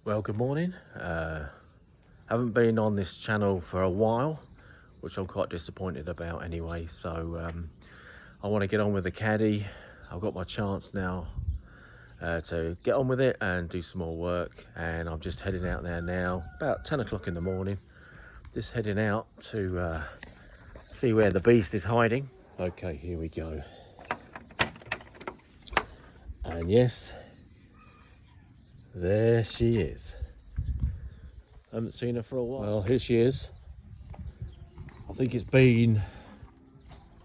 Well, good morning. Haven't been on this channel for a while, which I'm quite disappointed about anyway. So I want to get on with the Caddy. I've got my chance now to get on with it and do some more work. And I'm just heading out there now, about 10 o'clock in the morning. Just heading out to see where the beast is hiding. Okay, here we go. And yes, there she is. Haven't seen her for a while. Well, here she is. I think it's been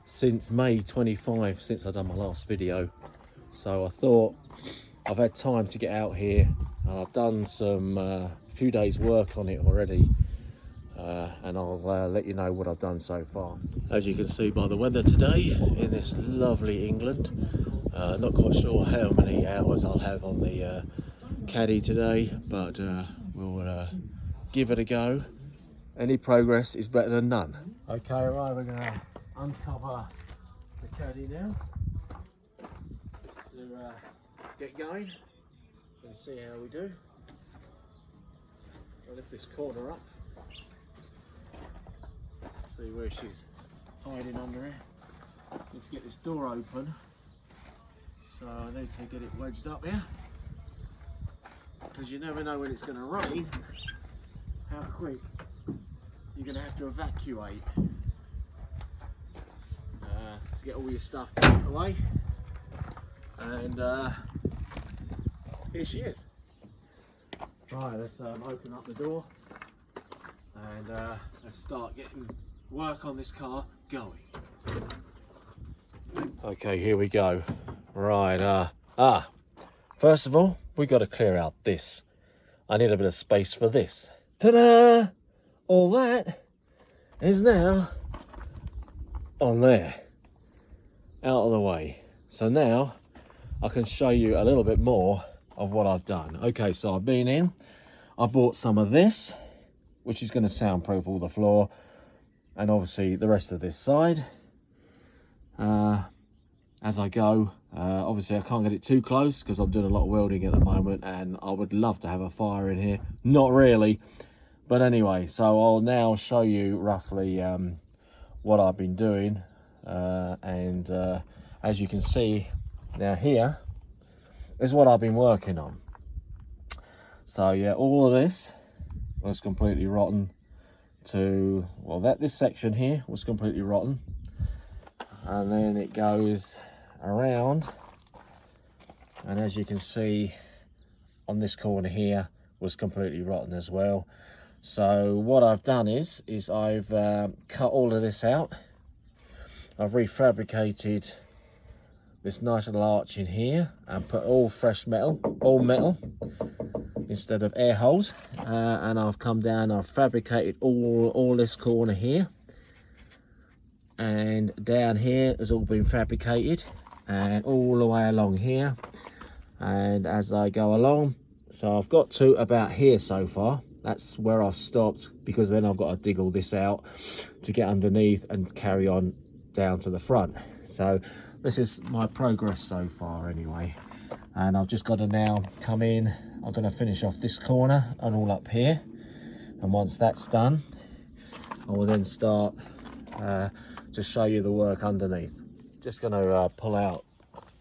since May 25 since I've done my last video. So I thought I've had time to get out here, and I've done some few days work on it already. And I'll let you know what I've done so far. As you can see by the weather today in this lovely England, not quite sure how many hours I'll have on the Caddy today, but we'll give it a go. Any progress is better than none. Okay, right, we're gonna uncover the Caddy now to get going and see how we do. I'll lift this corner up. Let's see where she's hiding under here. Let's get this door open. So I need to get it wedged up here, because you never know when it's going to rain, how quick you're going to have to evacuate to get all your stuff away. And here she is. Right, let's open up the door and let's start getting work on this car going. Okay, here we go. Right, first of all, we got to clear out this. I need a bit of space for this. Ta-da! All that is now on there, out of the way. So now I can show you a little bit more of what I've done. Okay, so I've been in, I bought some of this, which is going to soundproof all the floor, and obviously the rest of this side. As I go, obviously I can't get it too close because I'm doing a lot of welding at the moment, and I would love to have a fire in here. Not really, but anyway, so I'll now show you roughly what I've been doing, and as you can see now, here is what I've been working on. So yeah, all of this was completely rotten to, well, this section here was completely rotten, and then it goes around, and as you can see on this corner here was completely rotten as well. So what I've done is I've cut all of this out. I've refabricated this nice little arch in here and put all fresh metal, all metal instead of air holes, and I've come down, I've fabricated all this corner here, and down here has all been fabricated, and all the way along here, and as I go along, so I've got to about here so far. That's where I've stopped, because then I've got to dig all this out to get underneath and carry on down to the front. So this is my progress so far anyway, and I've just got to now come in. I'm going to finish off this corner and all up here, and once that's done I will then start to show you the work underneath. Just going to pull out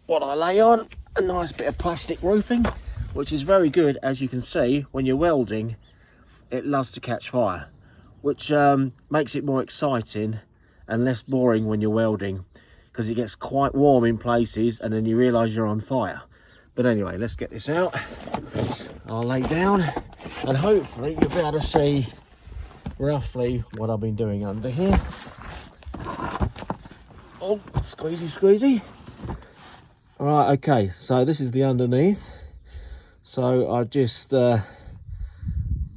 what I lay on, a nice bit of plastic roofing, which is very good. As you can see, when you're welding, it loves to catch fire, which makes it more exciting and less boring when you're welding, because it gets quite warm in places and then you realise you're on fire. But anyway, let's get this out. I'll lay down and hopefully you'll be able to see roughly what I've been doing under here. Oh, squeezy, squeezy. All right, okay, so this is the underneath. So I just,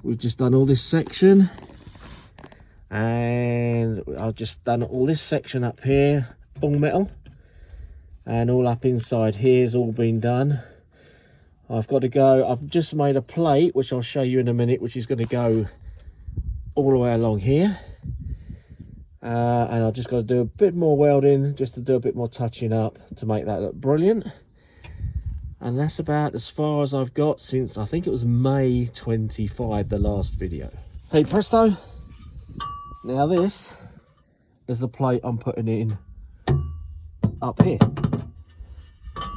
we've just done all this section, and I've just done all this section up here, all metal, and all up inside here has all been done. I've got to go, I've just made a plate, which I'll show you in a minute, which is going to go all the way along here. And I've just got to do a bit more welding, just to do a bit more touching up to make that look brilliant. And that's about as far as I've got since I think it was May 25, the last video. Hey presto, now this is the plate I'm putting in up here.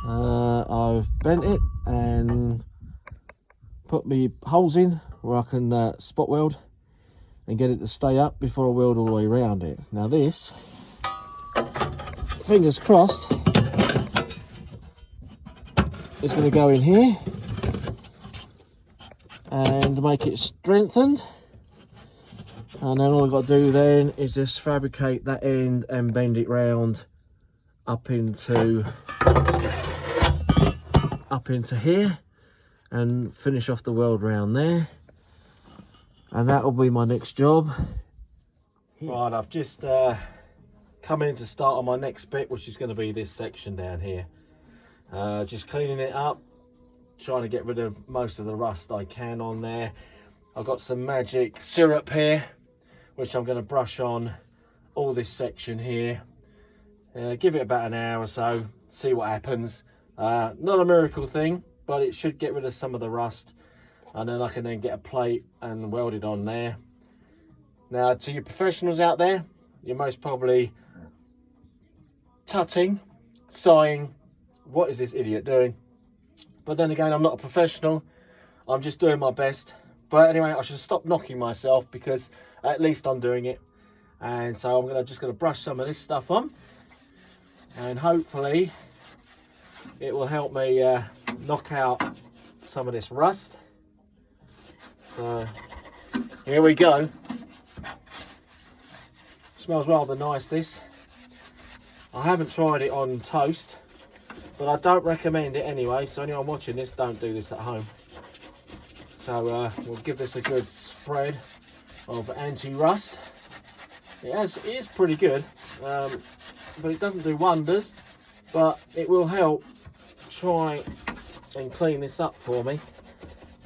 I've bent it and put me holes in where I can spot weld and get it to stay up before I weld all the way around it. Now this, fingers crossed, is going to go in here and make it strengthened, and then all I've got to do then is just fabricate that end and bend it round up into here and finish off the weld round there, and that will be my next job. Right, I've just come in to start on my next bit, which is going to be this section down here. Just cleaning it up, trying to get rid of most of the rust I can on there. I've got some magic syrup here, which I'm going to brush on all this section here. Give it about an hour or so, see what happens. Not a miracle thing, but it should get rid of some of the rust, and then I can then get a plate and weld it on there. Now, to you professionals out there, you're most probably tutting, sighing, what is this idiot doing? But then again, I'm not a professional, I'm just doing my best. But anyway, I should stop knocking myself, because at least I'm doing it. And so I'm just gonna brush some of this stuff on, and hopefully it will help me knock out some of this rust. So here we go. Smells rather nice, this. I haven't tried it on toast, but I don't recommend it anyway, so anyone watching this, don't do this at home. So we'll give this a good spread of anti-rust. It is pretty good, but it doesn't do wonders, but it will help try and clean this up for me.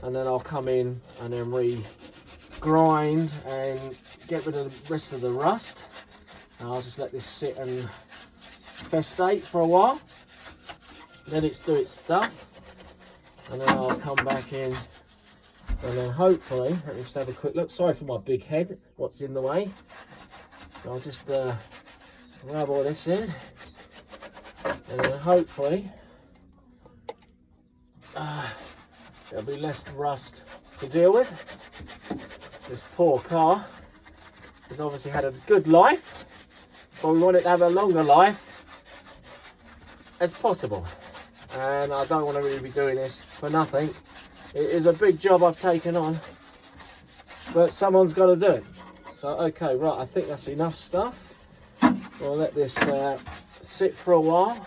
And then I'll come in and then re-grind and get rid of the rest of the rust. And I'll just let this sit and festate for a while. Let it do its stuff, and then I'll come back in, and then hopefully, let me just have a quick look. Sorry for my big head, what's in the way. I'll just rub all this in, and then hopefully there'll be less rust to deal with. This poor car has obviously had a good life, but we want it to have a longer life as possible. And I don't want to really be doing this for nothing. It is a big job I've taken on, but someone's got to do it. So okay, right, I think that's enough stuff. We'll let this sit for a while,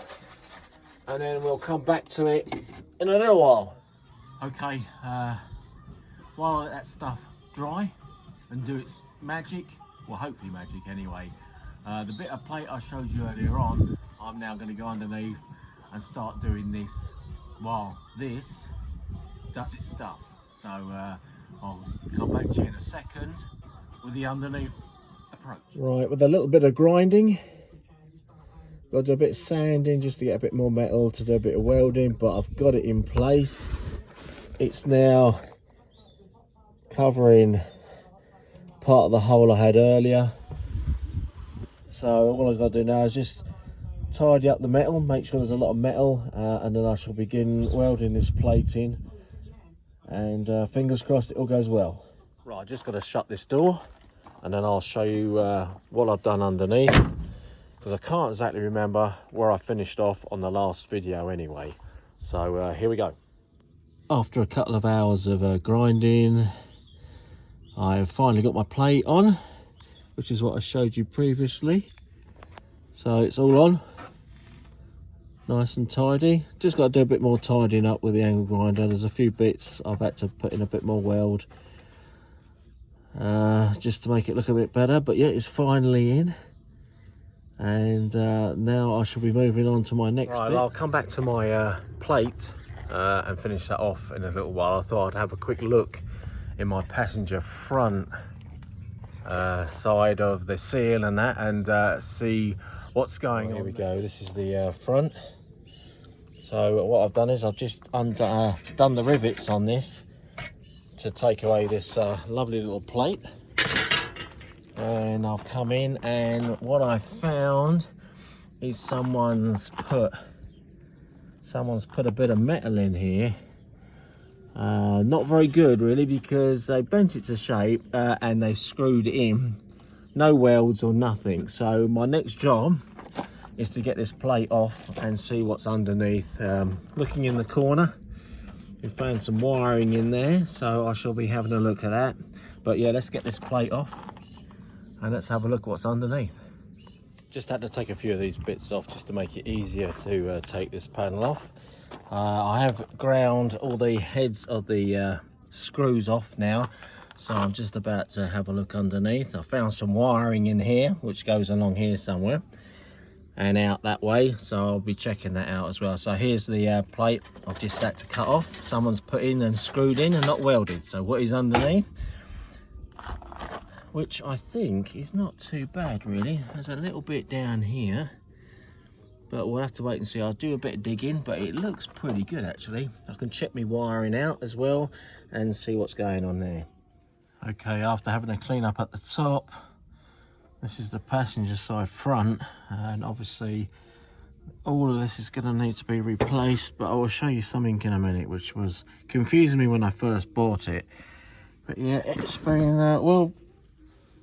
and then we'll come back to it in a little while. Okay, while I let that stuff dry and do its magic, well, hopefully magic anyway, the bit of plate I showed you earlier on, I'm now going to go underneath and start doing this while this does its stuff. So I'll come back to you in a second with the underneath approach. Right, with a little bit of grinding, got to do a bit of sanding just to get a bit more metal to do a bit of welding, but I've got it in place. It's now covering part of the hole I had earlier. So all I've got to do now is just tidy up the metal, make sure there's a lot of metal, and then I shall begin welding this plate in, and fingers crossed it all goes well. Right, just got to shut this door, and then I'll show you what I've done underneath, because I can't exactly remember where I finished off on the last video anyway. So here we go. After a couple of hours of grinding, I've finally got my plate on, which is what I showed you previously. So it's all on, nice and tidy. Just got to do a bit more tidying up with the angle grinder. There's a few bits I've had to put in a bit more weld, just to make it look a bit better. But yeah, it's finally in, and now I shall be moving on to my next bit. I'll come back to my plate and finish that off in a little while. I thought I'd have a quick look in my passenger front side of the seal and that, and see what's going on. Here we go, this is the front. So what I've done is I've just done the rivets on this to take away this lovely little plate. And I've come in, and what I found is someone's put a bit of metal in here. Not very good really, because they bent it to shape and they've screwed it in. No welds or nothing. So my next job is to get this plate off and see what's underneath. Looking in the corner, we found some wiring in there, so I shall be having a look at that. But yeah, let's get this plate off and let's have a look what's underneath. Just had to take a few of these bits off just to make it easier to take this panel off. I have ground all the heads of the screws off now, so I'm just about to have a look underneath. I found some wiring in here which goes along here somewhere and out that way, so I'll be checking that out as well. So here's the plate I've just had to cut off. Someone's put in and screwed in and not welded. So what is underneath, which I think is not too bad really. There's a little bit down here, but we'll have to wait and see. I'll do a bit of digging, but it looks pretty good actually. I can check my wiring out as well and see what's going on there. Okay, after having a clean up at the top, this is the passenger side front, and obviously all of this is going to need to be replaced, but I will show you something in a minute which was confusing me when I first bought it. But yeah, it's been well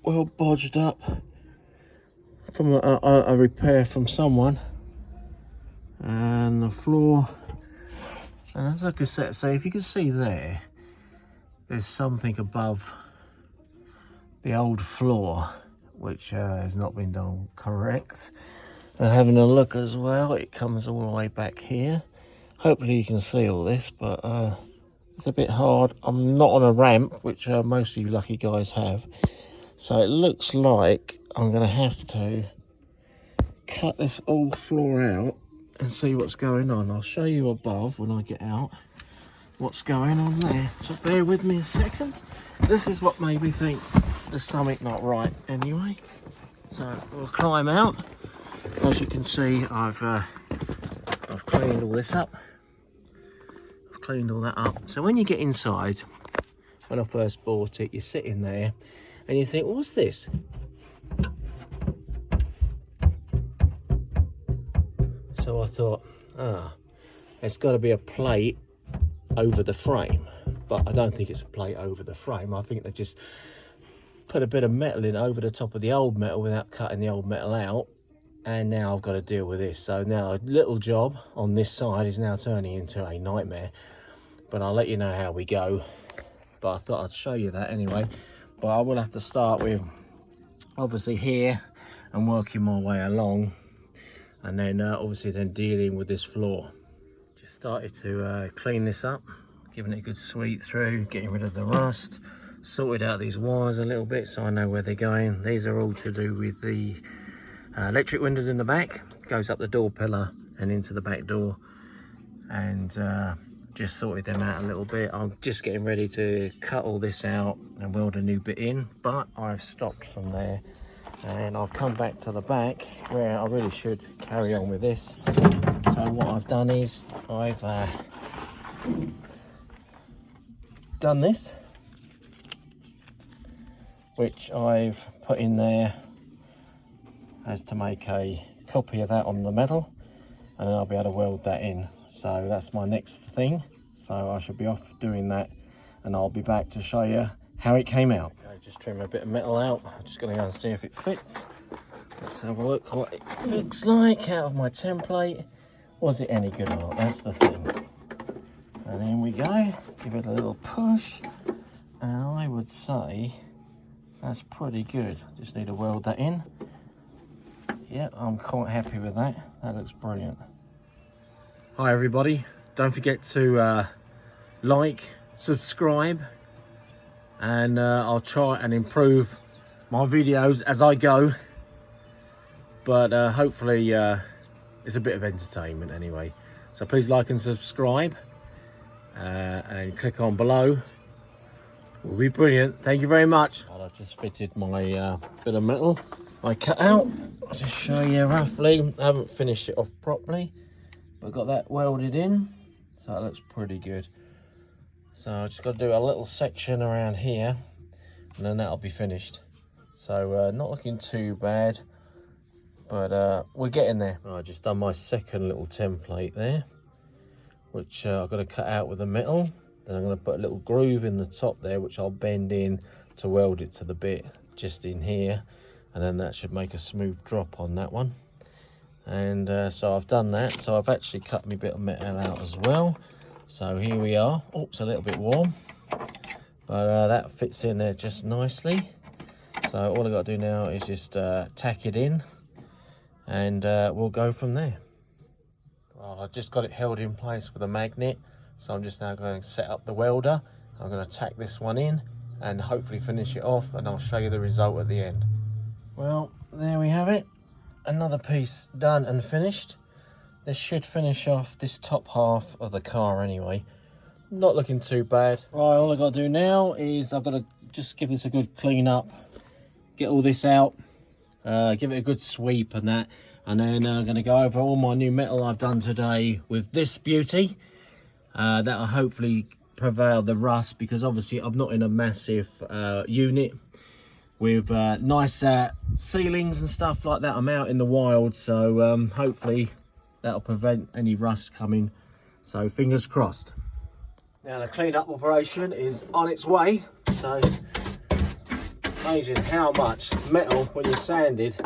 bodged up from a repair from someone, and the floor, and like I said, so if you can see there's something above the old floor which has not been done correct. And having a look as well, it comes all the way back here. Hopefully you can see all this, but it's a bit hard. I'm not on a ramp, which most of you lucky guys have. So it looks like I'm going to have to cut this old floor out and see what's going on. I'll show you above when I get out what's going on there. So bear with me a second. This is what made me think there's something not right anyway. So we'll climb out. As you can see, I've cleaned all this up. I've cleaned all that up. So when you get inside, when I first bought it, you're sitting there and you think, what's this? So I thought, it's got to be a plate over the frame, but I don't think it's a plate over the frame. I think they just put a bit of metal in over the top of the old metal without cutting the old metal out, and now I've got to deal with this. So now a little job on this side is now turning into a nightmare, but I'll let you know how we go. But I thought I'd show you that anyway. But I will have to start with obviously here and working my way along, and then obviously then dealing with this floor. Just started to clean this up, giving it a good sweep through, getting rid of the rust, sorted out these wires a little bit so I know where they're going. These are all to do with the electric windows in the back. Goes up the door pillar and into the back door, and just sorted them out a little bit. I'm just getting ready to cut all this out and weld a new bit in, but I've stopped from there and I've come back to the back where I really should carry on with this. So what I've done is I've done this, which I've put in there as to make a copy of that on the metal, and then I'll be able to weld that in. So that's my next thing. So I should be off doing that, and I'll be back to show you how it came out. Okay, just trim a bit of metal out. I'm just going to go and see if it fits. Let's have a look what it looks like out of my template. Was it any good or not? That's the thing. And in we go. Give it a little push, and I would say that's pretty good. Just need to weld that in. Yeah, I'm quite happy with that. That looks brilliant. Hi everybody. Don't forget to like, subscribe, and I'll try and improve my videos as I go. But hopefully it's a bit of entertainment anyway. So please like and subscribe, and click on below. Will be brilliant. Thank you very much. I've just fitted my bit of metal I cut out. I'll just show you roughly. I haven't finished it off properly, but got that welded in, so it looks pretty good. So I just got to do a little section around here, and then that'll be finished. So not looking too bad, but we're getting there. I just done my second little template there, which I've got to cut out with the metal. Then I'm going to put a little groove in the top there, which I'll bend in to weld it to the bit just in here, and then that should make a smooth drop on that one. And so I've done that. So I've actually cut my bit of metal out as well. So here we are. Oops, a little bit warm, but that fits in there just nicely. So all I got to do now is just tack it in, and we'll go from there. Well, I've just got it held in place with a magnet, so I'm just now going to set up the welder. I'm going to tack this one in and hopefully finish it off, and I'll show you the result at the end. Well, there we have it. Another piece done and finished. This should finish off this top half of the car anyway. Not looking too bad. Right, all I've got to do now is I've got to just give this a good clean up, get all this out, give it a good sweep and that, and then I'm going to go over all my new metal I've done today with this beauty. That'll hopefully prevail the rust, because obviously I'm not in a massive unit with nice ceilings and stuff like that. I'm out in the wild, so hopefully that'll prevent any rust coming, so fingers crossed. Now the clean-up operation is on its way. So amazing how much metal, when you sand it,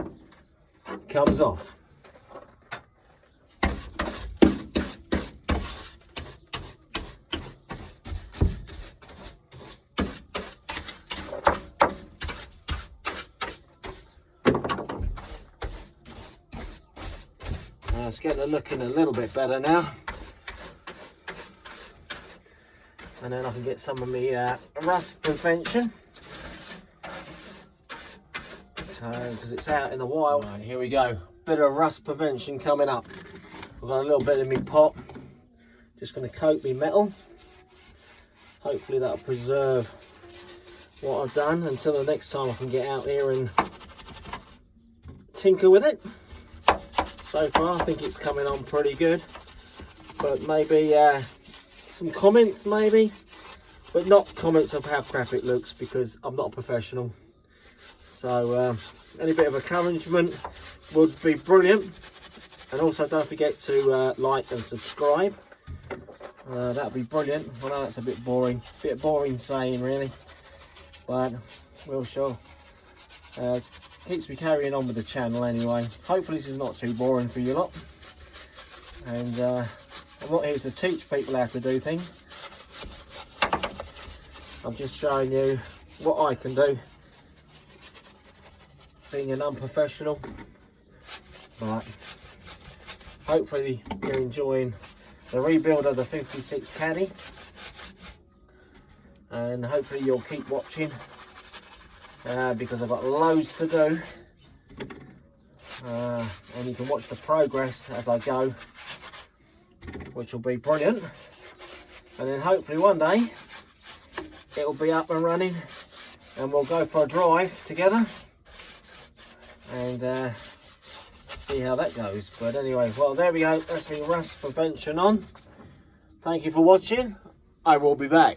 comes off. It's getting looking a little bit better now, and then I can get some of my rust prevention, so because it's out in the wild. Right, here we go, bit of rust prevention coming up. I've got a little bit in my pot, just going to coat my metal. Hopefully that'll preserve what I've done until the next time I can get out here and tinker with it. So far I think it's coming on pretty good, but maybe some comments maybe, but not comments of how crap it looks, because I'm not a professional. So any bit of encouragement would be brilliant, and also don't forget to like and subscribe. That'd be brilliant. I know that's a bit boring saying really, but we'll sure. Keeps me carrying on with the channel anyway. Hopefully this is not too boring for you lot, and I'm not here to teach people how to do things. I'm just showing you what I can do, being an unprofessional, but hopefully you're enjoying the rebuild of the 56 Caddy, and hopefully you'll keep watching, because I've got loads to do, and you can watch the progress as I go, which will be brilliant. And then hopefully one day it'll be up and running, and we'll go for a drive together and see how that goes. But anyway, well, there we go. That's me rust prevention on. Thank you for watching. I will be back.